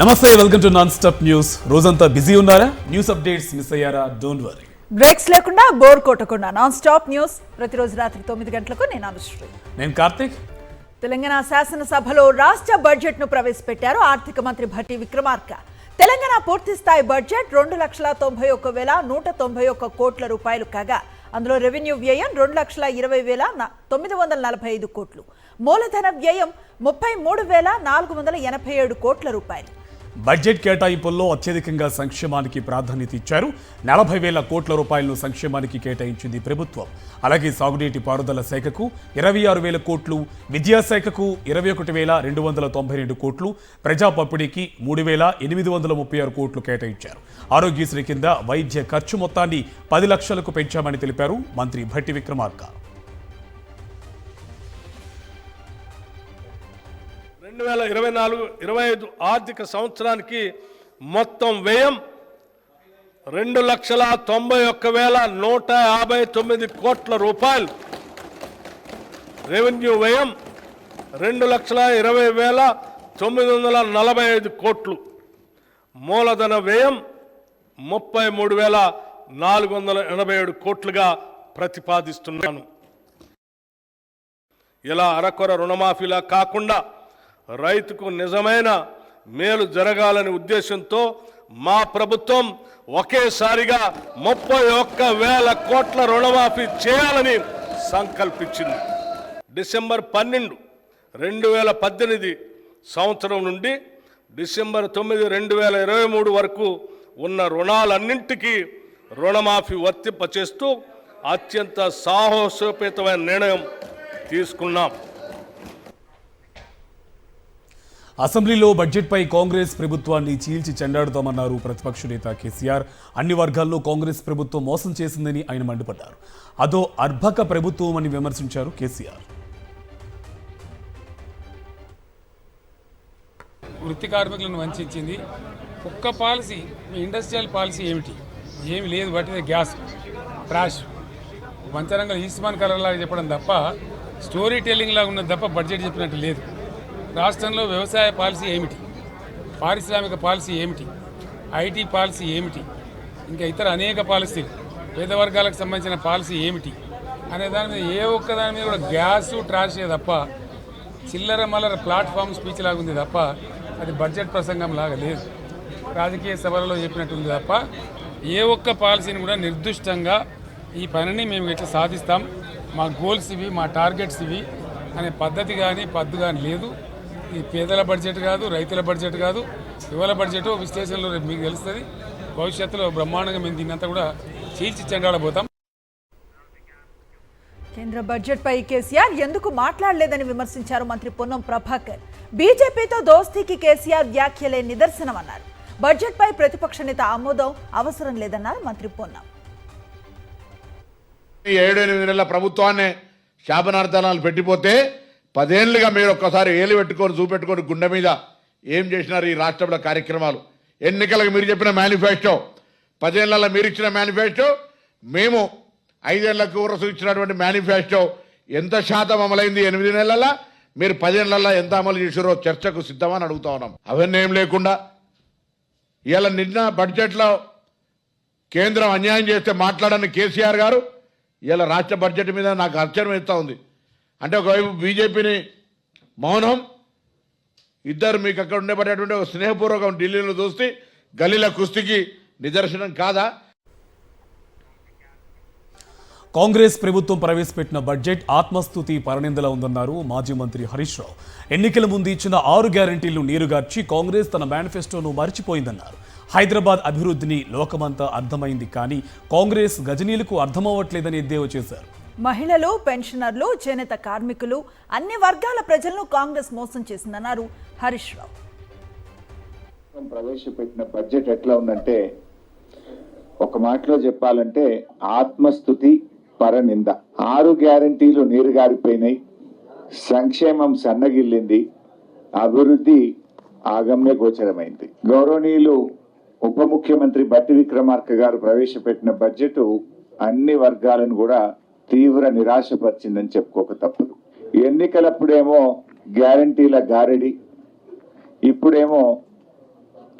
నమస్తే, welcome to non stop news. రోజంతా busy ఉన్నారా? న్యూస్ అప్డేట్స్ మిస్ అయ్యారా? Don't worry. బ్రేక్స్ లేకుండా బోర్ కొట్టకుండా నాన్ స్టాప్ న్యూస్ ప్రతిరోజు రాత్రి 9 గంటలకు. నేను అనుశ్రీ. నేను కార్తిక్. తెలంగాణ శాసనసభలో రాష్ట్ర బడ్జెట్ ను ప్రవేశపెట్టారు ఆర్థిక మంత్రి భట్టి విక్రమార్క. తెలంగాణ పూర్తి స్థాయి బడ్జెట్ 2,91,191 కోట్ల రూపాయలు కాగా అందులో రెవెన్యూ వ్యయం 2,20,945 కోట్లు, మూలధన వ్యయం 33,487 కోట్ల రూపాయలు. బడ్జెట్ కేటాయింపుల్లో అత్యధికంగా సంక్షేమానికి ప్రాధాన్యత ఇచ్చారు. 40,000 కోట్ల రూపాయలను సంక్షేమానికి కేటాయించింది ప్రభుత్వం. అలాగే సాగునీటి పారుదల శాఖకు 26,000 కోట్లు, విద్యాశాఖకు 21,292 కోట్లు, ప్రజా పంపిణీకి 3,836 కోట్లు కేటాయించారు. ఆరోగ్యశ్రీ కింద వైద్య ఖర్చు మొత్తాన్ని 10 లక్షలకు పెంచామని తెలిపారు మంత్రి భట్టి విక్రమార్క. 2024-25 ఆర్థిక సంవత్సరానికి మొత్తం వ్యయం 2,91,159 కోట్ల రూపాయలు. రెవెన్యూ వ్యయం 2,20,945 కోట్లు, మూలధన వ్యయం 33,487 కోట్లుగా ప్రతిపాదిస్తున్నాను. ఇలా అరకొర రుణమాఫీలా కాకుండా రైతుకు నిజమైన మేలు జరగాలనే ఉద్దేశంతో మా ప్రభుత్వం ఒకేసారిగా 31,000 కోట్ల రుణమాఫీ చేయాలని సంకల్పించింది. డిసెంబర్ 12, 2018 సంవత్సరం నుండి డిసెంబర్ 9, 2023 వరకు ఉన్న రుణాలన్నింటికీ రుణమాఫీ వర్తింపచేస్తూ అత్యంత సాహసోపేతమైన నిర్ణయం తీసుకున్నాం. అసెంబ్లీలో బడ్జెట్పై కాంగ్రెస్ ప్రభుత్వాన్ని చీల్చి చెండాడుతామన్నారు ప్రతిపక్ష నేత కేసీఆర్. అన్ని వర్గాల్లో కాంగ్రెస్ ప్రభుత్వం మోసం చేసిందని ఆయన మండిపడ్డారు. అదో అర్భక ప్రభుత్వం అని విమర్శించారు కేసీఆర్. వృత్తి కార్మికులను వంచింది. ఒక్క పాలసీ, ఇండస్ట్రియల్ పాలసీ ఏమిటి? ఏమి లేదు. బట్టి గ్యాస్ ట్రాష్ వంచరంగా ఈస్మాన్ కలర్ లాగా చెప్పడం తప్ప, స్టోరీ టెల్లింగ్ లాగా ఉన్నది తప్ప బడ్జెట్ చెప్పినట్టు లేదు. రాష్ట్రంలో వ్యవసాయ పాలసీ ఏమిటి, పారిశ్రామిక పాలసీ ఏమిటి, ఐటీ పాలసీ ఏమిటి, ఇంకా ఇతర అనేక పాలసీలు, పేద వర్గాలకు సంబంధించిన పాలసీ ఏమిటి అనే దాని మీద ఏ ఒక్క దాని మీద కూడా గ్యాసు ట్రాషే తప్ప, చిల్లర మల్లర ప్లాట్ఫామ్ స్పీచ్ లాగా ఉంది తప్ప అది బడ్జెట్ ప్రసంగం లాగా లేదు. రాజకీయ సభలలో చెప్పినట్టు ఉంది తప్ప ఏ ఒక్క పాలసీని కూడా నిర్దిష్టంగా ఈ పనిని మేము ఎట్లా సాధిస్తాం, మా గోల్స్ ఇవి, మా టార్గెట్స్ ఇవి అనే పద్ధతి కానీ పద్దు కానీ లేదు. ఇది పేదల బడ్జెట్ కాదు, రైతుల బడ్జెట్ కాదు, యువల బడ్జెట్. విశ్లేషణలో రేపు మీకు తెలుస్తుంది. భవిష్యత్తులో బ్రహ్మాండంగా మేము దీన్నంతా కూడా చీల్చి చెండాడబోతాం. కేంద్ర బడ్జెట్ పై కేసీఆర్ ఎందుకు మాట్లాడలేదని విమర్శించారు మంత్రి పొన్నం ప్రభాకర్. బీజేపీతో దోస్తీకి కేసీఆర్ వ్యాఖ్యలే నిదర్శనమన్నారు. బడ్జెట్ పై ప్రతిపక్ష నేత ఆమోదం అవసరం లేదన్నారు మంత్రి పొన్నం. 7-8 నెలల ప్రభుత్వాన్ని శాపనార్థాలు పెట్టిపోతే 10 ఏళ్ళుగా మీరు ఒక్కసారి ఏలు పెట్టుకొని చూపెట్టుకొని గుండె మీద ఏం చేసినారు ఈ రాష్ట్రంలో కార్యక్రమాలు. ఎన్నికలకు మీరు చెప్పిన మేనిఫెస్టో, 10 ఏళ్లలో మీరు ఇచ్చిన మేనిఫెస్టో, మేము 5 ఏళ్లకు ఊరసు ఇచ్చినటువంటి మేనిఫెస్టో ఎంత శాతం అమలైంది 8 నెలల, మీరు 10 ఏళ్లలో ఎంత అమలు చేసారో చర్చకు సిద్ధమని అడుగుతా ఉన్నాం. అవన్నీ ఏం లేకుండా ఇవాళ నిన్న బడ్జెట్లో కేంద్రం అన్యాయం చేస్తే మాట్లాడని కేసీఆర్ గారు ఇలా రాష్ట్ర బడ్జెట్ మీద నాకు ఆశ్చర్యం ఇస్తూ ఉంది. అంటే ఒకవైపు బీజేపీని మౌనం, ఇద్దరు మీకు అక్కడ ఉండేటటువంటి ఒక స్నేహపూర్వకం ఢిల్లీలో చూస్తే గల్లీల కుస్తీకి నిదర్శనం కాదా? కాంగ్రెస్ ప్రభుత్వం ప్రవేశపెట్టిన బడ్జెట్ ఆత్మస్తుతి పరనిందలా ఉందన్నారు మాజీ మంత్రి హరీష్ రావు. ఎన్నికల ముందు ఇచ్చిన 6 గ్యారంటీలు నీరుగార్చి కాంగ్రెస్ తన మేనిఫెస్టోను మర్చిపోయిందన్నారు. హైదరాబాద్ అభివృద్ధిని లోకమంతా అర్థమైంది, కానీ కాంగ్రెస్ గజనీలకు అర్థమవ్వట్లేదని ఎద్దేవా చేశారు. మహిళలు, పెన్షనర్లు, చేనేత కార్మికులు, అన్ని వర్గాల ప్రజలను కాంగ్రెస్ మోసం చేసిందన్నారు హరీష్ రావు. ప్రవేశపెట్టిన బడ్జెట్ ఎట్లా ఉందంటే, ఒక మాటలో చెప్పాలంటే ఆత్మస్తుతి పరనింద. 6 గ్యారంటీలు నీరుగారిపోయినాయి, సంక్షేమం సన్నగిల్లింది, అభివృద్ధి ఆగమ్య గోచరమైంది. గౌరవనీయులు ఉప ముఖ్యమంత్రి భట్టి విక్రమార్క గారు ప్రవేశపెట్టిన బడ్జెట్ అన్ని వర్గాలను కూడా తీవ్ర నిరాశపరిచిందని చెప్పుకోక తప్పదు. ఎన్నికలప్పుడేమో గ్యారంటీల గారడి, ఇప్పుడేమో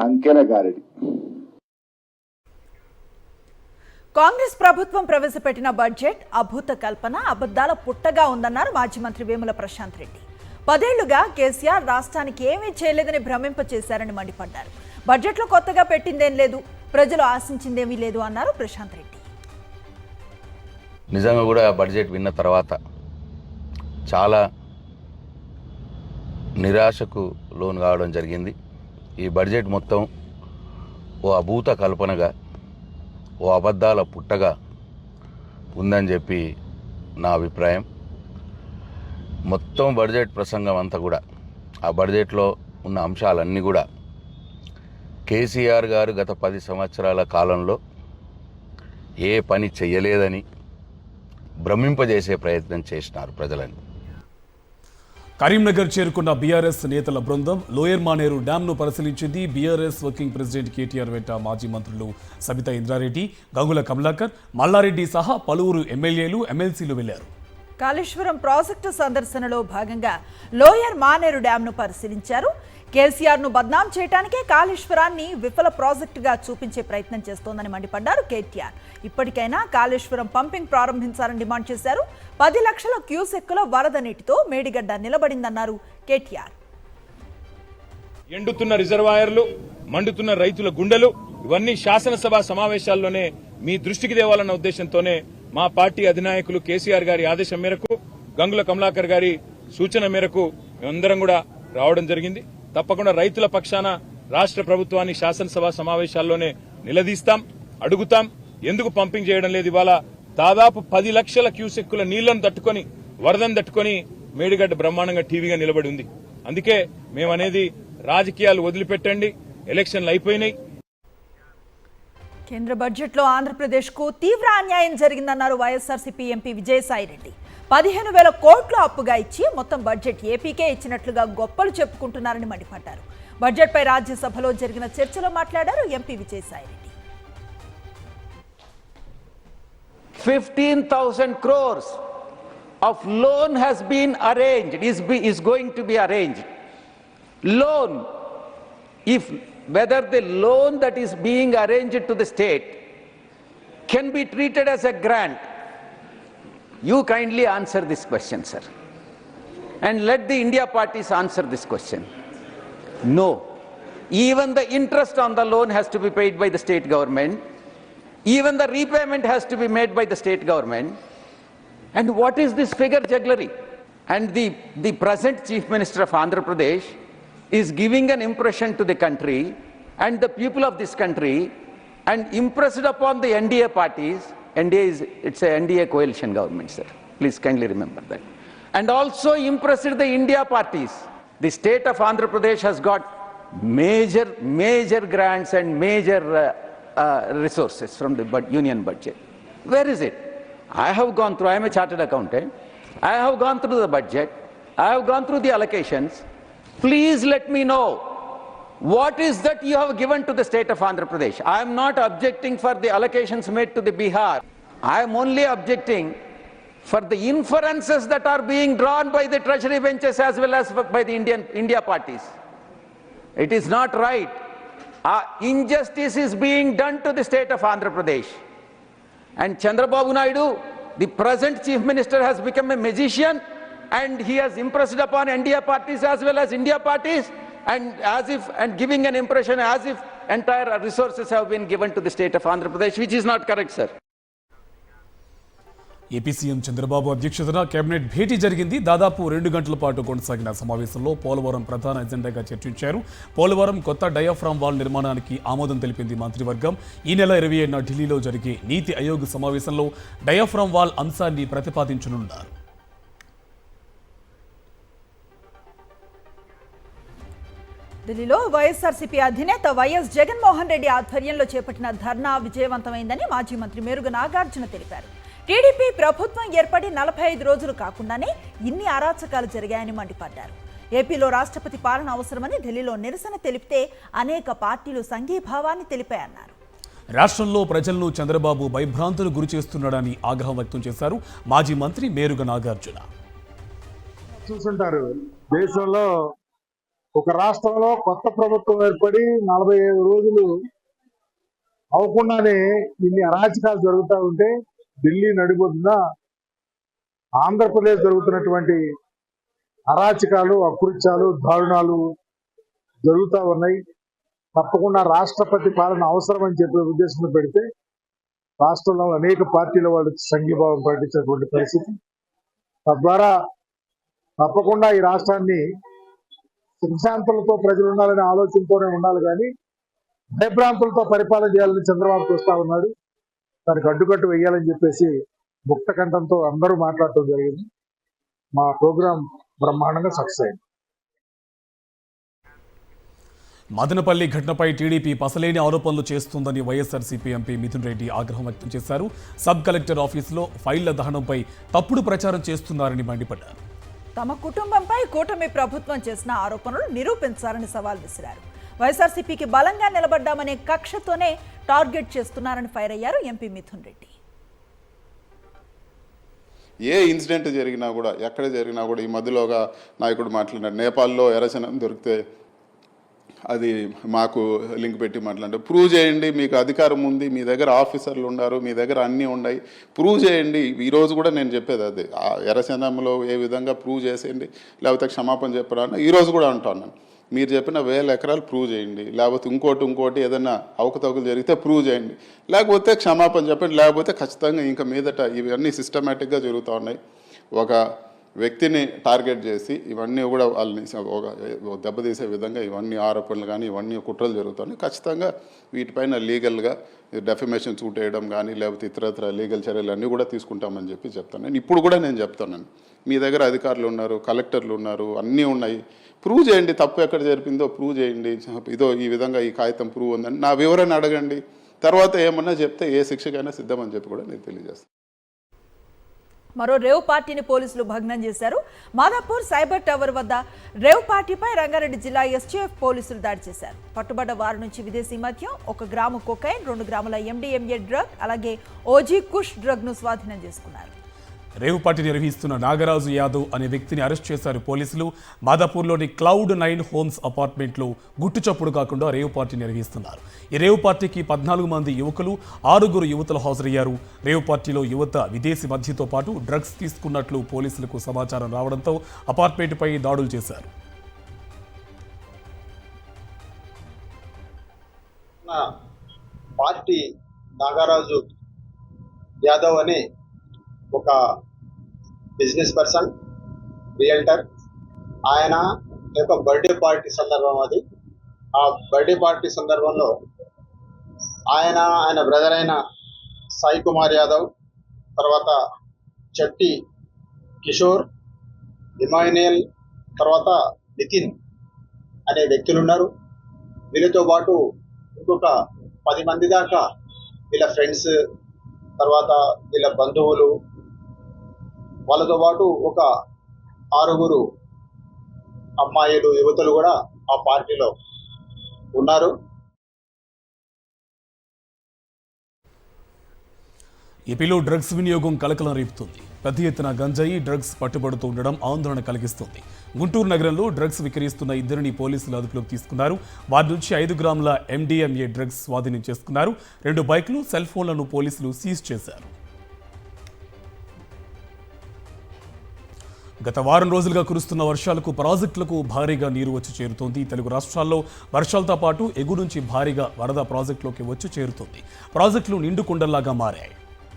అంకెల గారడి. కాంగ్రెస్ ప్రభుత్వం ప్రవేశపెట్టిన బడ్జెట్ అభూత కల్పన, అబద్ధాల పుట్టగా ఉందన్నారు మాజీ మంత్రి వేముల ప్రశాంత్ రెడ్డి. 10 ఏళ్లుగా కేసీఆర్ రాష్ట్రానికి ఏమీ చేయలేదని భ్రమింపచేశారని మండిపడ్డారు. బడ్జెట్లో కొత్తగా పెట్టిందేం లేదు, ప్రజలు ఆశించిందేమీ లేదు అన్నారు ప్రశాంత్ రెడ్డి. నిజంగా కూడా బడ్జెట్ విన్న తర్వాత చాలా నిరాశకు లోను కావడం జరిగింది. ఈ బడ్జెట్ మొత్తం ఓ అభూత కల్పనగా, ఓ అబద్ధాల పుట్టగా ఉందని చెప్పి నా అభిప్రాయం. మొత్తం బడ్జెట్ ప్రసంగం అంతా కూడా, ఆ బడ్జెట్లో ఉన్న అంశాలన్నీ కూడా కేసీఆర్ గారు గత 10 సంవత్సరాల కాలంలో ఏ పని చెయ్యలేదని భ్రమింపజేసే ప్రయత్నం చేసినారు ప్రజలని. కరీంనగర్ చేరుకున్న బీఆర్ఎస్ నేతల బృందం లోయర్ మానేరు డ్యాంను పరిశీలించింది. బీఆర్ఎస్ వర్కింగ్ ప్రెసిడెంట్ కేటీఆర్ వెంట మాజీ మంత్రులు సబితా ఇంద్రారెడ్డి, గంగుల కమలాకర్, మల్లారెడ్డి సహా పలువురు ఎమ్మెల్యేలు, ఎమ్మెల్సీలు వెళ్లారు. కాళేశ్వరం ప్రాజెక్టు సందర్శనలో భాగంగా లోయర్ మానేరు డ్యాంను పరిశీలించారు. కేసీఆర్ను బద్నాం చేయడానికే కాళేశ్వరాన్ని విఫల ప్రాజెక్టుగా చూపించే ప్రయత్నం చేస్తోందని మండిపడ్డారు కేటీఆర్. ఇప్పటికైనా కాళేశ్వరం పంపింగ్ ప్రారంభించాలని డిమాండ్ చేశారు. 10 లక్షల క్యూసెక్కుల వరద నీటితో మేడిగడ్డ నిలబడిందన్నారు కేటీఆర్. ఎండుతున్న రిజర్వాయర్లు, మండుతున్న రైతుల గుండెలు, ఇవన్నీ శాసనసభ సమావేశాల్లోనే మీ దృష్టికి తేవాలన్న ఉద్దేశంతోనే మా పార్టీ అధినాయకులు కేసీఆర్ గారి ఆదేశం మేరకు, గంగుల కమలాకర్ గారి సూచన మేరకు మేమందరం కూడా రావడం జరిగింది. తప్పకుండా రైతుల పక్షాన రాష్ట్ర ప్రభుత్వాన్ని శాసనసభ సమావేశాల్లోనే నిలదీస్తాం, అడుగుతాం. ఎందుకు పంపింగ్ చేయడం లేదు? ఇవాళ దాదాపు 10 లక్షల క్యూసెక్కుల నీళ్లను తట్టుకొని, వరదను తట్టుకొని మేడిగడ్డ బ్రహ్మాండంగా టీవీగా నిలబడి ఉంది. అందుకే మేమనేది రాజకీయాలు వదిలిపెట్టండి, ఎలక్షన్లు అయిపోయినాయి. కేంద్ర బడ్జెట్లో ఆంధ్రప్రదేశ్కు తీవ్ర అన్యాయం జరిగిందన్నారు వైఎస్ఆర్సీపీ ఎంపీ విజయసాయిరెడ్డి. 15,000 కోట్లు అప్పుగా ఇచ్చి మొత్తం బడ్జెట్ ఏపీకే ఇచ్చినట్లుగా గొప్పలు చెప్పుకుంటున్నారని మండిపడ్డారు. బడ్జెట్పై రాజ్యసభలో జరిగిన చర్చలో మాట్లాడారు MP Vijayasai Reddy. 15,000 crores of loan has been arranged, is going to be arranged. Loan, if whether the loan that is being arranged to the state can be treated as a grant, you kindly answer this question, sir. And let the India parties answer this question. No. Even the interest on the loan has to be paid by the state government. Even the repayment has to be made by the state government. And what is this figure jugglery? And the present Chief Minister of Andhra Pradesh is giving an impression to the country and the people of this country and impressed upon the NDA parties. It's a NDA coalition government, sir. Please kindly remember that. And also impressed the India parties. The state of Andhra Pradesh has got major grants and major resources from the union budget. Where is it? I have gone through, I am a chartered accountant. I have gone through the budget. I have gone through the allocations. Please let me know what is that you have given to the state of Andhra Pradesh. I am not objecting for the allocations made to the Bihar. I am only objecting for the inferences that are being drawn by the treasury benches as well as by the India parties. It is not right. Injustice is being done to the state of Andhra Pradesh. And Chandrababu Naidu, the present chief minister, has become a magician and he has impressed upon NDA parties as well as India parties and giving an impression as if entire resources have been given to the state of Andhra Pradesh, which is not correct, sir. AP CM Chandrababu అధ్యక్షతన cabinet భేటీ జరిగింది. దాదాపు 2 గంటల పాటు కొనసాగిన సమావేశంలో పోలవరం ప్రధాన ఎజెండాగా చర్చించారు. పోలవరం కొత్త డయాఫ్రామ్ వాల్ నిర్మాణానికి ఆమోదం తెలిపింది మంత్రివర్గం. ఈ నెల 27న ఢిల్లీలో జరిగే నీతి ఆయోగ్ సమావేశంలో డయాఫ్రామ్ వాల్ అంశాన్ని ప్రతిపాదించనున్నారు. ఢిల్లీలో వైఎస్ఆర్సీపీ అధినేత వైఎస్ జగన్మోహన్ రెడ్డి ఆధ్వర్యంలో చేపట్టిన ధర్నా విజయవంతమైందని మాజీ మంత్రి మేరుగ నాగార్జున తెలిపారు. టీడీపీ ప్రభుత్వం ఏర్పడి 45 రోజులు కాకుండానే ఇన్ని అరాచకాలు జరిగాయని మండిపడ్డారు. ఏపీలో రాష్ట్రపతి పాలన అవసరమని ఢిల్లీలో నిరసన తెలిపితే అనేక పార్టీలు సంఘీభావాన్ని తెలిపాయన్నారు. రాష్ట్రంలో ప్రజలను చంద్రబాబు భయభ్రాంతులు గురి చేస్తున్నాడని ఆగ్రహం వ్యక్తం చేశారు మాజీ మంత్రి మేరుగ నాగార్జున. చూస్తుంటారు, దేశంలో ఒక రాష్ట్రంలో కొత్త ప్రభుత్వం ఏర్పడి 45 రోజులు అవకుండానే ఇన్ని అరాచకాలు జరుగుతూ ఉంటే ఢిల్లీ నడిబొడ్డున ఆంధ్రప్రదేశ్ జరుగుతున్నటువంటి అరాచకాలు, అకృత్యాలు, దారుణాలు జరుగుతూ ఉన్నాయి. తప్పకుండా రాష్ట్రపతి పాలన అవసరం అని చెప్పే ఉద్దేశంలో పెడితే రాష్ట్రంలో అనేక పార్టీల వాళ్ళు సంఘీభావం ప్రకటించినటువంటి పరిస్థితి. తద్వారా తప్పకుండా ఈ రాష్ట్రాన్ని సుఖశాంతులతో ప్రజలు ఉండాలనే ఆలోచనతోనే ఉండాలి, కానీ భయభ్రాంతులతో పరిపాలన చేయాలని చంద్రబాబు చూస్తా ఉన్నాడు. దానికి అడ్డుకట్టు వేయాలని చెప్పేసి ముక్త కంఠంతో అందరూ మాట్లాడటం జరిగింది. మా ప్రోగ్రాం బ్రహ్మాండంగా సక్సెస్ అయింది. మదనపల్లి ఘటనపై టీడీపీ పసలేని ఆరోపణలు చేస్తుందని వైఎస్ఆర్సీపీ ఎంపీ మిథున్ రెడ్డి ఆగ్రహం వ్యక్తం చేశారు. సబ్ కలెక్టర్ ఆఫీసులో ఫైళ్ల దహనంపై తప్పుడు ప్రచారం చేస్తున్నారని మండిపడ్డారు. తమ కుటుంబంపై కూటమి ప్రభుత్వం చేసిన ఆరోపణలు నిరూపించాలని సవాల్ విసిరారు. వైఎస్ఆర్సీపీకి బలంగా నిలబడ్డామనే కక్షతోనే టార్గెట్ చేస్తున్నారని ఫైర్ అయ్యారు ఎంపీ మిథున్ రెడ్డి. ఏ ఇన్సిడెంట్ జరిగినా కూడా, ఎక్కడ జరిగినా కూడా ఈ మధ్యలోగా నాయకుడు మాట్లాడినాడు, నేపాల్లో ఎర్రచనం దొరికితే అది మాకు లింక్ పెట్టి మాట్లాడండి, ప్రూవ్ చేయండి, మీకు అధికారం ఉంది, మీ దగ్గర ఆఫీసర్లు ఉన్నారు, మీ దగ్గర అన్నీ ఉన్నాయి, ప్రూవ్ చేయండి. ఈరోజు కూడా నేను చెప్పేది అదే, ఎర్రచనంలో ఏ విధంగా ప్రూవ్ చేసేయండి, లేకపోతే క్షమాపణ చెప్పరా అని ఈరోజు కూడా అంటున్నాను. మీరు చెప్పిన 1000 ఎకరాలు ప్రూవ్ చేయండి, లేకపోతే ఇంకోటి ఏదైనా అవకతవకలు జరిగితే ప్రూవ్ చేయండి, లేకపోతే క్షమాపణ చెప్పండి, లేకపోతే ఖచ్చితంగా ఇంకా మీదట ఇవన్నీ సిస్టమేటిక్గా జరుగుతూ ఉన్నాయి. ఒక వ్యక్తిని టార్గెట్ చేసి ఇవన్నీ కూడా వాళ్ళని ఒక దెబ్బతీసే విధంగా ఇవన్నీ ఆరోపణలు కానీ ఇవన్నీ కుట్రలు జరుగుతున్నాయి. ఖచ్చితంగా వీటిపైన లీగల్గా డెఫమేషన్ సూట్ వేయడం కానీ లేకపోతే ఇతరత్ర లీగల్ చర్యలు అన్నీ కూడా తీసుకుంటామని చెప్తాను. ఇప్పుడు కూడా నేను చెప్తాను, మీ దగ్గర అధికారులు ఉన్నారు, కలెక్టర్లు ఉన్నారు, అన్నీ ఉన్నాయి, ప్రూవ్ చేయండి, తప్పు ఎక్కడ జరిపిందో ప్రూవ్ చేయండి, ఇదో ఈ విధంగా ఈ కాగితం ప్రూవ్ ఉందని నా వివరణ అడగండి, తర్వాత ఏమన్నా చెప్తే ఏ శిక్షకైనా సిద్ధమని చెప్పి కూడా నేను తెలియజేస్తాను. మరో రేవ్ పార్టీని పోలీసులు భగ్నం చేశారు. మాదాపూర్ సైబర్ టవర్ వద్ద రేవ్ పార్టీపై రంగారెడ్డి జిల్లా ఎస్టీఎఫ్ పోలీసులు దాడి చేశారు. పట్టుబడ్డ వారి నుంచి విదేశీ మద్యం, 1 గ్రాము కొకైన్, 2 గ్రాముల MDMA డ్రగ్, అలాగే ఓజీ కుష్ డ్రగ్ ను స్వాధీనం చేసుకున్నారు. రేవు పార్టీ నిర్వహిస్తున్న నాగరాజు యాదవ్ అనే వ్యక్తిని అరెస్ట్ చేశారు పోలీసులు. మాదాపూర్లోని Cloud9 హోమ్స్ అపార్ట్మెంట్లో గుట్టుచప్పుడు కాకుండా రేవు పార్టీ నిర్వహిస్తున్నారు. ఈ రేవు పార్టీకి 14 మంది యువకులు, 6 యువతులు హాజరయ్యారు. రేవు పార్టీలో యువత విదేశీ మద్యంతో పాటు డ్రగ్స్ తీసుకున్నట్లు పోలీసులకు సమాచారం రావడంతో అపార్ట్మెంట్పై దాడులు చేశారు. పార్టీ నాగరాజు యాదవ్ అని ఒక బిజినెస్ పర్సన్, రియల్టర్. ఆయన యొక్క బర్త్డే పార్టీ సందర్భం అది. ఆ బర్త్డే పార్టీ సందర్భంలో ఆయన బ్రదర్ అయిన సాయి కుమార్ యాదవ్, తర్వాత చట్టి కిషోర్, ఇమాన్యుయల్, తర్వాత నితిన్ అనే వ్యక్తులు ఉన్నారు. వీళ్ళతో పాటు ఇంకొక 10 మంది దాకా వీళ్ళ ఫ్రెండ్స్, తర్వాత వీళ్ళ బంధువులు, వాళ్ళతో పాటు ఒక 6 అమ్మాయిలు, యువతులు కూడా ఆ పార్టీలో ఉన్నారు. ఏపీలో డ్రగ్స్ వినియోగం కలకలం రేపుతుంది. పెద్ద ఎత్తున గంజాయి, డ్రగ్స్ పట్టుబడుతూ ఉండడం ఆందోళన కలిగిస్తుంది. గుంటూరు నగరంలో డ్రగ్స్ విక్రయిస్తున్న 2 పోలీసులు అదుపులోకి తీసుకున్నారు. వారి నుంచి 5 గ్రాముల MDMA డ్రగ్స్ స్వాధీనం చేసుకున్నారు. 2 బైక్లు, సెల్ ఫోన్లను పోలీసులు సీజ్ చేశారు. గత వారం రోజులుగా కురుస్తున్న వర్షాలకు ప్రాజెక్టులకు భారీగా నీరు వచ్చి చేరుతోంది. తెలుగు రాష్ట్రాల్లో వర్షాలతో పాటు ఎగువ నుంచి భారీగా వరద ప్రాజెక్టులోకి వచ్చి చేరుతోంది. ప్రాజెక్టులు నిండు కుండల్లాగా మారాయి.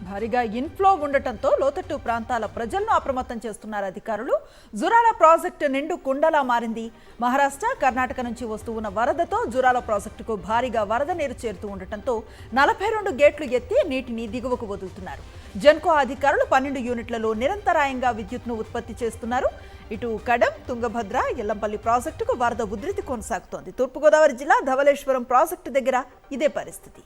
భారీగా ఇన్ఫ్లో ఉండటంతో లోతట్టు ప్రాంతాల ప్రజలను అప్రమత్తం చేస్తున్నారు అధికారులు. జురాల ప్రాజెక్టు నిండు కుండలా మారింది. మహారాష్ట్ర, కర్ణాటక నుంచి వస్తూ ఉన్న వరదతో జురాల ప్రాజెక్టుకు భారీగా వరద నీరు చేరుతూ ఉండటంతో 42 గేట్లు ఎత్తి నీటిని దిగువకు వదులుతున్నారు. జెన్కో అధికారులు 12 యూనిట్లలో నిరంతరాయంగా విద్యుత్ను ఉత్పత్తి చేస్తున్నారు. ఇటు కడం, తుంగభద్ర, ఎల్లంపల్లి ప్రాజెక్టుకు వరద ఉధృతి కొనసాగుతోంది. తూర్పుగోదావరి జిల్లా ధవళేశ్వరం ప్రాజెక్టు దగ్గర ఇదే పరిస్థితి.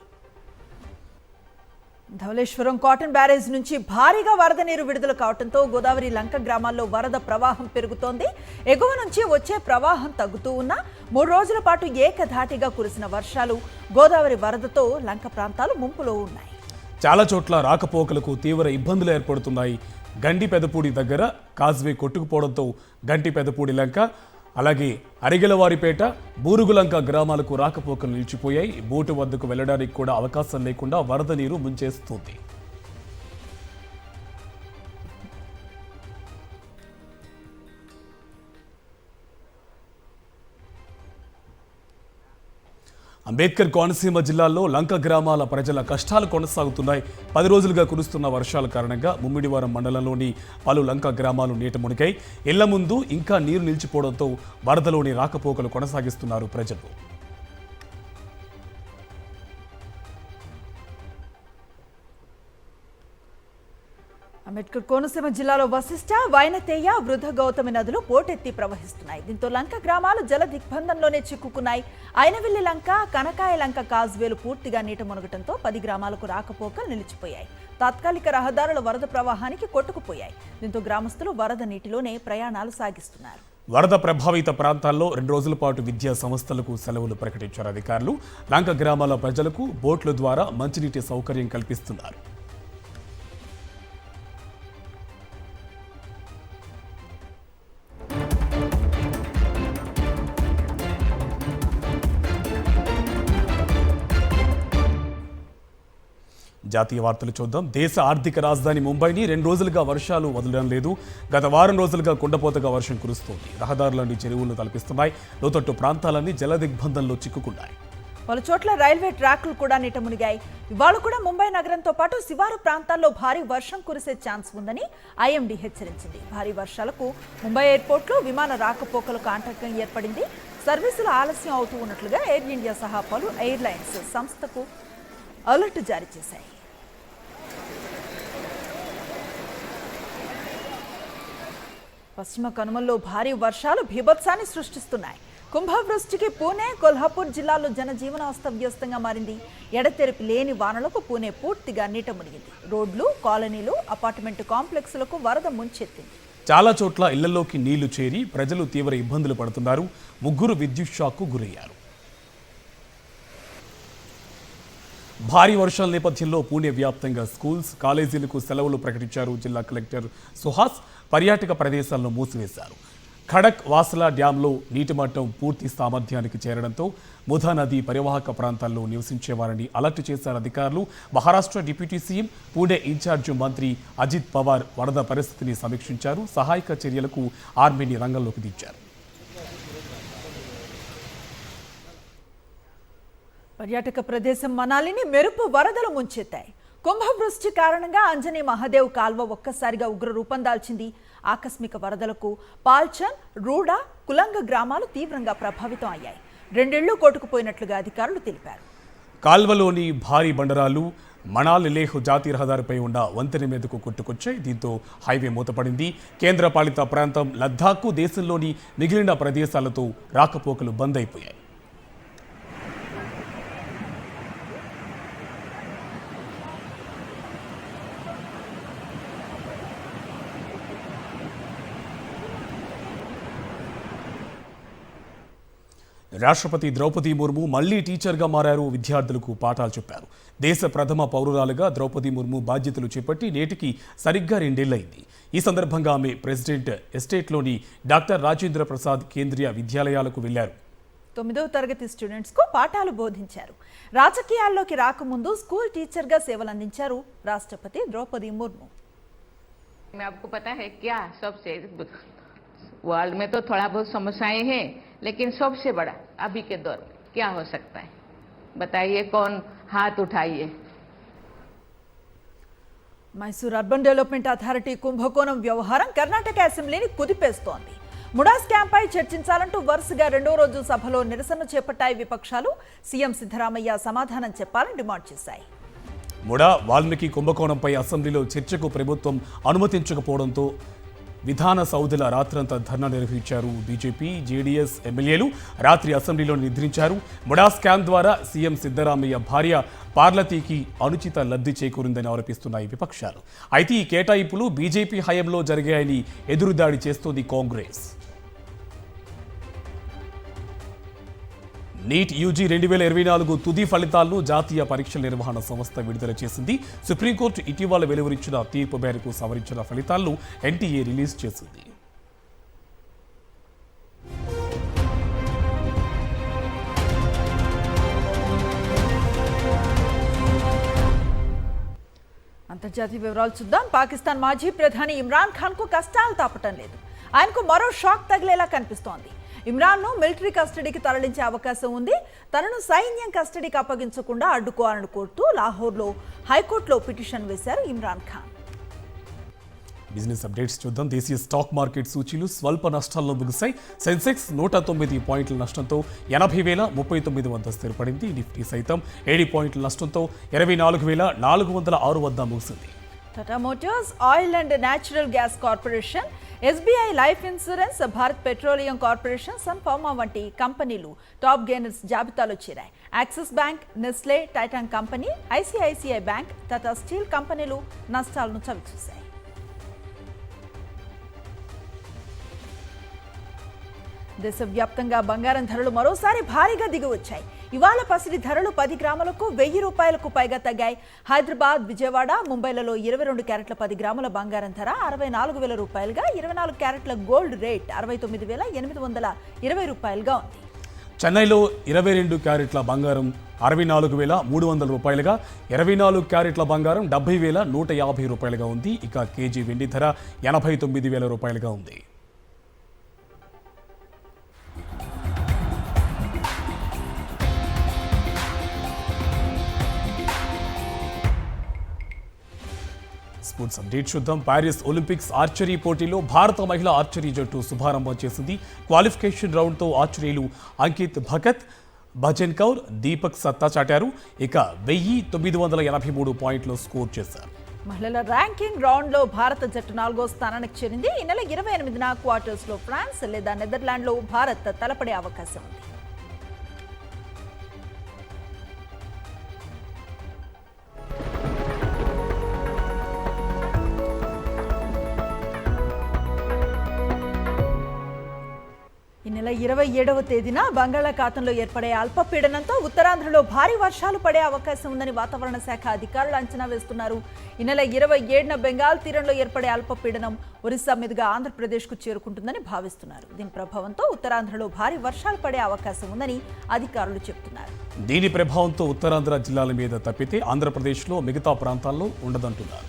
ధవళేశ్వరం కాటన్ బ్యారేజ్ నుంచి భారీగా వరద నీరు విడుదల కావడంతో గోదావరి లంక గ్రామాల్లో వరద ప్రవాహం పెరుగుతోంది. ఎగువ నుంచి వచ్చే ప్రవాహం తగ్గుతూ ఉన్నా 3 రోజుల పాటు ఏకధాటిగా కురిసిన వర్షాలు గోదావరి వరదతో లంక ప్రాంతాలు ముంపులో ఉన్నాయి. చాలా చోట్ల రాకపోకలకు తీవ్ర ఇబ్బందులు ఏర్పడుతున్నాయి. గండి పెదపూడి దగ్గర కాజ్వే కొట్టుకుపోవడంతో గంటి పెదపూడి లంక, అలాగే అరిగెలవారిపేట, బూరుగులంక గ్రామాలకు రాకపోకలు నిలిచిపోయాయి. బోటు వద్దకు వెళ్లడానికి కూడా అవకాశం లేకుండా వరద నీరు ముంచేస్తుంది. అంబేద్కర్ కోనసీమ జిల్లాలో లంక గ్రామాల ప్రజల కష్టాలు కొనసాగుతున్నాయి. 10 రోజులుగా కురుస్తున్న వర్షాల కారణంగా ముమ్మిడివారం మండలంలోని పలు లంక గ్రామాలు నీట మునిగాయి. ఇళ్ల ముందు ఇంకా నీరు నిలిచిపోవడంతో వరదలోని రాకపోకలు కొనసాగిస్తున్నారు ప్రజలు. అంబేద్కర్ కోనసీమ జిల్లాలో వశిష్ట, వైనతేయ, వృధ గౌతమి నదులు పోటెత్తి ప్రవహిస్తున్నాయి. దీంతో లంక గ్రామాలు జల దిగ్బంధంలోనే చిక్కుకున్నాయి. అయినవిల్లి లంక, కనకాయ లంక కాజ్వేలు పూర్తిగా నీట మునగటంతో 10 గ్రామాలకు రాకపోకలు నిలిచిపోయాయి. తాత్కాలిక రహదారుల వరద ప్రవాహానికి కొట్టుకుపోయాయి. దీంతో గ్రామస్తులు వరద నీటిలోనే ప్రయాణాలు సాగిస్తున్నారు. వరద ప్రభావిత ప్రాంతాల్లో 2 రోజుల పాటు విద్యా సంస్థలకు సెలవులు ప్రకటించారు అధికారులు. లంక గ్రామాల ప్రజలకు బోట్ల ద్వారా మంచినీటి సౌకర్యం కల్పిస్తున్నారు. జాతీయ వార్తలు చూద్దాం. దేశ ఆర్థిక రాజధాని ముంబైని 2 రోజులుగా వర్షాలు వదలడం లేదు. గత వారం రోజులుగా కుండపోతగా వర్షం కురుస్తోంది. రహదారులన్నీ చెరువులు తలపిస్తున్నాయి. లోతట్టు ప్రాంతాలన్నీ జల దిగ్బంధంలో చిక్కుకున్నాయి. పలు చోట్ల రైల్వే ట్రాక్లు కూడా నీట మునిగాయి. ఇవాళ కూడా ముంబై నగరంతో పాటు శివారు ప్రాంతాల్లో భారీ వర్షం కురిసే ఛాన్స్ ఉందని ఐఎండీ హెచ్చరించింది. భారీ వర్షాలకు ముంబై ఎయిర్పోర్ట్లో విమాన రాకపోకలకు ఆటంకం ఏర్పడింది. సర్వీసులు ఆలస్యం అవుతూ ఉన్నట్లుగా ఎయిర్ ఇండియా సహా పలు ఎయిర్లైన్స్ సంస్థకు అలర్ట్ జారీ చేశాయి. పశ్చిమ కనుమల్లో భారీ వర్షాలు బీభత్సాన్ని సృష్టిస్తున్నాయి. కుంభవృష్టికి పూణే, కొల్హాపూర్ జిల్లాల్లో జనజీవనం అస్తవ్యస్తంగా మారింది. ఎడతెరిపి లేని వానలకు పూణే పూర్తిగా నీట మునిగింది. రోడ్లు, కాలనీలు, అపార్ట్మెంట్ కాంప్లెక్స్లకు వరద ముంచెత్తింది. చాలా చోట్ల ఇళ్లలోకి నీళ్లు చేరి ప్రజలు తీవ్ర ఇబ్బందులు పడుతున్నారు. 3 విద్యుత్ షాక్కు గురయ్యారు. భారీ వర్షాల నేపథ్యంలో పూణే వ్యాప్తంగా స్కూల్స్, కాలేజీలకు సెలవులు ప్రకటించారు జిల్లా కలెక్టర్ సుహాస్. పర్యాటక ప్రదేశాలను మూసివేశారు. ఖడక్ వాసలా డ్యాంలో నీటి మట్టం పూర్తి సామర్థ్యానికి చేరడంతో ముధా నది పరివాహక ప్రాంతాల్లో నివసించేవారని అలర్ట్ చేశారు అధికారులు. Maharashtra deputy CM, Pune incharge మంత్రి అజిత్ పవార్ వరద పరిస్థితిని సమీక్షించారు. సహాయక చర్యలకు ఆర్మీని రంగంలోకి దించారు. పర్యాటక ప్రదేశం మనాలిని మెరుపు వరదలు ముంచెత్తాయి. కుంభవృష్టి కారణంగా అంజనీ మహాదేవ్ కాల్వ ఒక్కసారిగా ఉగ్ర రూపం దాల్చింది. ఆకస్మిక వరదలకు పాల్చన్, రూడా, కులంగ గ్రామాలు తీవ్రంగా ప్రభావితం అయ్యాయి. 2 ఇళ్లు కొట్టుకుపోయినట్లుగా అధికారులు తెలిపారు. కాల్వలోని భారీ బండరాలు మనాలి లేహ్ జాతీయ రహదారిపై ఉన్న వంతెన మీదకు కొట్టుకొచ్చాయి. దీంతో హైవే మూతపడింది. కేంద్రపాలిత ప్రాంతం లద్దాఖ్, దేశంలోని మిగిలిన ప్రదేశాలతో రాకపోకలు బంద్ అయిపోయాయి. రాష్ట్రపతి ద్రౌపది ముర్ము మళ్లీ టీచర్గా మారారు. విద్యార్థులకు పాఠాలు చెప్పారు. దేశ ప్రథమ పౌరురాలుగా ద్రౌపది ముర్ము బాధ్యతలు చేపట్టి నేటికి సరిగ్గా 2 ఏళ్లైంది. ఈ సందర్భంగా ఆమె ప్రెసిడెంట్ ఎస్టేట్లోని డాక్టర్ రాజేంద్ర ప్రసాద్ కేంద్రీయ విద్యాలయాలకు వెళ్లారు. 9వ తరగతి స్టూడెంట్స్కు పాఠాలు బోధించారు. రాజకీయాల్లోకి రాకముందు స్కూల్ టీచర్గా సేవలు అందించారు రాష్ట్రపతి ద్రౌపది ముర్ము. वर्ल्ड में तो थोड़ा बहुत समस्याएं हैं, लेकिन सबसे बड़ा अभी के दौर में क्या हो सकता है बताइए, कौन हाथ उठाइए. మైసూర్ అర్బన్ డెవలప్మెంట్ అథారిటీ కుంభకోణం వ్యవహారం కర్ణాటక అసెంబ్లీని కుదిపేస్తోంది. ముడా స్కామ్పై చర్చించాలంటూ వరుసగా 2వ రోజు సభలో నిరసన చేపట్టాయి విపక్షాలు. సీఎం సిద్ధరామయ్య సమాధానం చెప్పాలని డిమాండ్ చేశాయి. ముడా, వాల్మీకి కుంభకోణంపై అసెంబ్లీలో చర్చకు ప్రభుత్వం అనుమతించకపోవడంతో విధాన సౌధుల రాత్రంతా ధర్నా నిర్వహించారు. బీజేపీ, జేడీఎస్ ఎమ్మెల్యేలు రాత్రి అసెంబ్లీలో నిద్రించారు. ముడా స్కామ్ ద్వారా సీఎం సిద్ధరామయ్య భార్య పార్లతీకి అనుచిత లబ్ధి చేకూరిందని ఆరోపిస్తున్నాయి విపక్షాలు. అయితే ఈ కేటాయింపులు బీజేపీ హయాంలో జరిగాయని ఎదురుదాడి చేస్తోంది కాంగ్రెస్. నీట్ యూజీ 2024 తుది ఫలితాలను జాతీయ పరీక్షల నిర్వహణ సంస్థ విడుదల చేసింది. సుప్రీంకోర్టు ఇటీవల వెలువరించిన తీర్పు మేరకు సవరించిన ఫలితాలను ఎన్టీఏ రిలీజ్ చేసింది. అంతర్జాతీయ వివరాలు చూద్దాం. పాకిస్తాన్ మాజీ ప్రధాని ఇమ్రాన్ ఖాన్ కు కష్టాలు తాపటం లేదు. ఆయనకు మరో షాక్ తగిలేలా కనిపిస్తోంది. ఇమ్రాన్ ను మిలిటరీ కస్టడీకి తరలించే అవకాశం ఉంది. తనను సైన్యం కస్టడీకి అప్పగించకుండా అడ్డుకోవాలని కోరుతూ లాహోర్లో హైకోర్టులో పిటిషన్ వేశారు ఇమ్రాన్ ఖాన్. బిజినెస్ అప్డేట్స్ చూద్దాం. దేశీయ స్టాక్ మార్కెట్ సూచీలు స్వల్ప నష్టాల్లో ముగిశాయి. సెన్సెక్స్ 109 పాయింట్ల నష్టంతో 80,039 వద్ద స్థిరపడింది. నిఫ్టీ సైతం 7 పాయింట్ల నష్టంతో 24,406 వద్ద ముగిసింది. Tata Motors, oil and natural gas corporation, SBI life insurance, Bharat petroleum corporation, Sun Pharma వంటి కంపెనీలు టాప్ గెయినర్స్ జాబితాలో చేరాయి. Axis Bank, Nestle, Titan company, ICICI Bank, Tata Steel కంపెనీలు నష్టాలను చవిచూశాయి. దేశవ్యాప్తంగా బంగారం ధరలు మరోసారి భారీగా దిగివచ్చాయి. ఇవాళ పసిడి ధరలు 10 గ్రాములకు 1000 రూపాయలకు పైగా తగ్గాయి. హైదరాబాద్, విజయవాడ, ముంబైలలో 22 క్యారెట్ల 10 గ్రాముల బంగారం ధర 64,000 రూపాయలుగా, 24 క్యారెట్ల గోల్డ్ రేట్ 69,820 రూపాయలుగా ఉంది. చెన్నైలో 22 క్యారెట్ల బంగారం 64,300 రూపాయలుగా, 24 క్యారెట్ల బంగారం 70,150 రూపాయలుగా ఉంది. ఇక కేజీ వెండి ధర 89,000 రూపాయలుగా ఉంది. స్పోర్ట్స్ అప్డేట్ చూద్దాం. ప్యారిస్ ఒలింపిక్స్ ఆర్చరీ పోటీలో భారత మహిళా ఆర్చరీ జట్టు శుభారంభం చేసింది. క్వాలిఫికేషన్ రౌండ్తో ఆర్చరీలు అంకిత్ భగత్, భజన్ కౌర్, దీపక్ సత్తా చాటారు. ఇక 1,983 పాయింట్లు స్కోర్ చేశారు. మహిళల ర్యాంకింగ్ రౌండ్లో భారత జట్టు 4వ స్థానానికి చేరింది. ఈ నెల 28న క్వార్టర్స్లో ఫ్రాన్స్ లేదా నెదర్లాండ్లో భారత్ తలపడే అవకాశం ఉంది. ఈ నెల 27వ తేదీన బంగాళాఖాతంలో ఏర్పడే అల్పపీడనంతో ఉత్తరాంధ్రలో భారీ వర్షాలు పడే అవకాశం ఉందని వాతావరణ శాఖ అధికారులు అంచనా వేస్తున్నారు. ఈ నెల 27న బెంగాల్ తీరంలో ఏర్పడే అల్పపీడనం ఒరిస్సా మీదుగా ఆంధ్రప్రదేశ్కు చేరుకుంటుందని భావిస్తున్నారు. దీని ప్రభావంతో ఉత్తరాంధ్రలో భారీ వర్షాలు పడే అవకాశం ఉందని అధికారులు చెబుతున్నారు. దీని ప్రభావంతో ఉత్తరాంధ్ర జిల్లాల మీద తప్పితే ఆంధ్రప్రదేశ్లో మిగతా ప్రాంతాల్లో ఉండదంటున్నారు.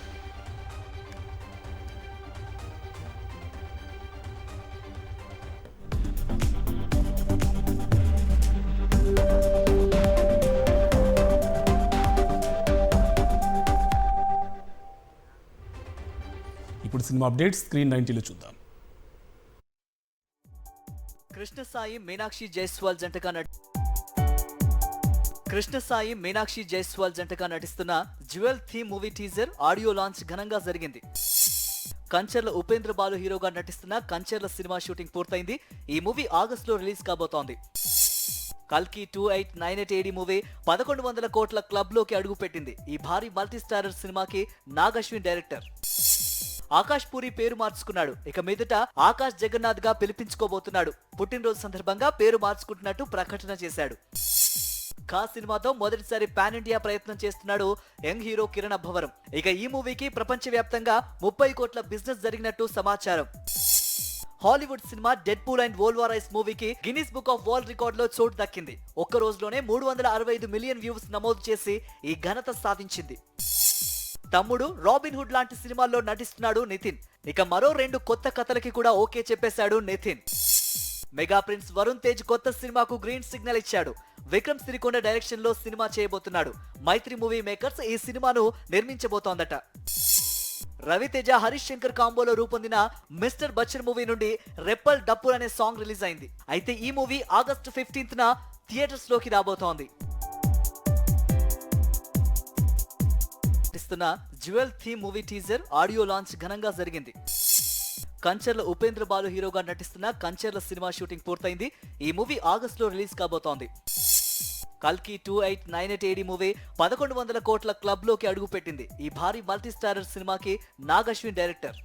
ఇప్పుడు సినిమా అప్డేట్స్ స్క్రీన్ 90లో చూద్దాం. కృష్ణసాయి మీనాక్షి జైస్వాల్ జంటగా నటిస్తున్న jewel theme movie teaser audio launch ఘనంగా జరిగింది. కంచర్ల ఉపేంద్ర బాలు హీరోగా నటిస్తున్న కంచర్ల సినిమా షూటింగ్ పూర్తయింది. ఈ మూవీ ఆగస్టులో రిలీజ్ కాబోతోంది. కల్కి 2898 AD మూవీ 1100 కోట్ల క్లబ్ లోకి అడుగుపెట్టింది. ఈ భారీ మల్టీస్టారర్ సినిమాకి నాగ్ అశ్విన్ డైరెక్టర్. ఆకాష్ పూరి పేరు మార్చుకున్నాడు. ఇక మీదట ఆకాష్ జగన్నాథ్ గా పిలిపించుకోబోతున్నాడు. పుట్టినరోజు సందర్భంగా పేరు మార్చుకుంటున్నట్టు ప్రకటన చేశాడు. ఖా సినిమాతో మొదటిసారి పాన్ ఇండియా ప్రయత్నం చేస్తున్నాడు యంగ్ హీరో కిరణ్ అబ్బవరం. ఇక ఈ మూవీకి ప్రపంచవ్యాప్తంగా 30 కోట్ల బిజినెస్ జరిగినట్టు సమాచారం. హాలీవుడ్ సినిమా డెడ్ పూల్ అండ్ వోల్వరైస్ మూవీకి Guinness Book of World Record లో చోటు దక్కింది. ఒక్క రోజులోనే 365 మిలియన్ వ్యూస్ నమోదు చేసి ఈ ఘనత సాధించింది. తమ్ముడు, రాబిన్ హుడ్ లాంటి సినిమాల్లో నటిస్తున్నాడు నితిన్. ఇక మరో 2 కొత్త కథలకి కూడా ఓకే చెప్పేశాడు నితిన్. మెగా ప్రిన్స్ వరుణ్ తేజ్ కొత్త సినిమాకు గ్రీన్ సిగ్నల్ ఇచ్చాడు. విక్రమ్ సిరికొండ డైరెక్షన్ లో సినిమా చేయబోతున్నాడు. మైత్రి మూవీ మేకర్స్ ఈ సినిమాను నిర్మించబోతోందట. రవితేజ, హరీష్ శంకర్ కాంబోలో రూపొందిన మిస్టర్ బచ్చన్ మూవీ నుండి రెప్పల్ డప్పుల్ అనే సాంగ్ రిలీజ్ అయింది. అయితే ఈ మూవీ ఆగస్టు 15న థియేటర్స్ లోకి రాబోతోంది. Jewel theme movie teaser audio launch ఘనంగా జరిగింది. కంచర్ల ఉపేంద్ర బాలు హీరోగా నటిస్తున్న కంచర్ల సినిమా షూటింగ్ పూర్తయింది. ఈ మూవీ ఆగస్టులో రిలీజ్ కాబోతోంది. కల్కి 2898 AD మూవీ 1100 కోట్ల క్లబ్ లోకి అడుగుపెట్టింది. ఈ భారీ మల్టీస్టారర్ సినిమాకి నాగ్ అశ్విన్ డైరెక్టర్.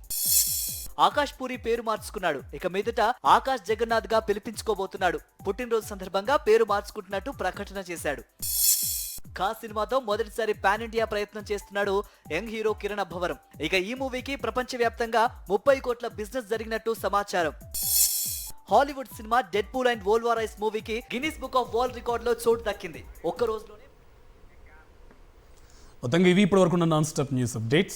ఆకాష్ పూరి పేరు మార్చుకున్నాడు. ఇక మీదట ఆకాష్ జగన్నాథ్ గా పిలిపించుకోబోతున్నాడు. పుట్టినరోజు సందర్భంగా పేరు మార్చుకుంటున్నట్టు ప్రకటన చేశాడు. ఖా సినిమాతో మొదటిసారి పాన్ ఇండియా ప్రయత్నం చేస్తున్నాడు యంగ్ హీరో కిరణ్ అబ్బవరం. ఇక ఈ మూవీకి ప్రపంచవ్యాప్తంగా 30 కోట్ల బిజినెస్ జరిగినట్టు సమాచారం. హాలీవుడ్ సినిమా డెడ్ పూల్ అండ్ వోల్వరైస్ మూవీకి Guinness Book of World Record లో చోటు దక్కింది. ఒక్క రోజులోనే మొత్తంగా ఇవి ఇప్పటి వరకు నాన్ స్టాప్ న్యూస్ అప్డేట్స్.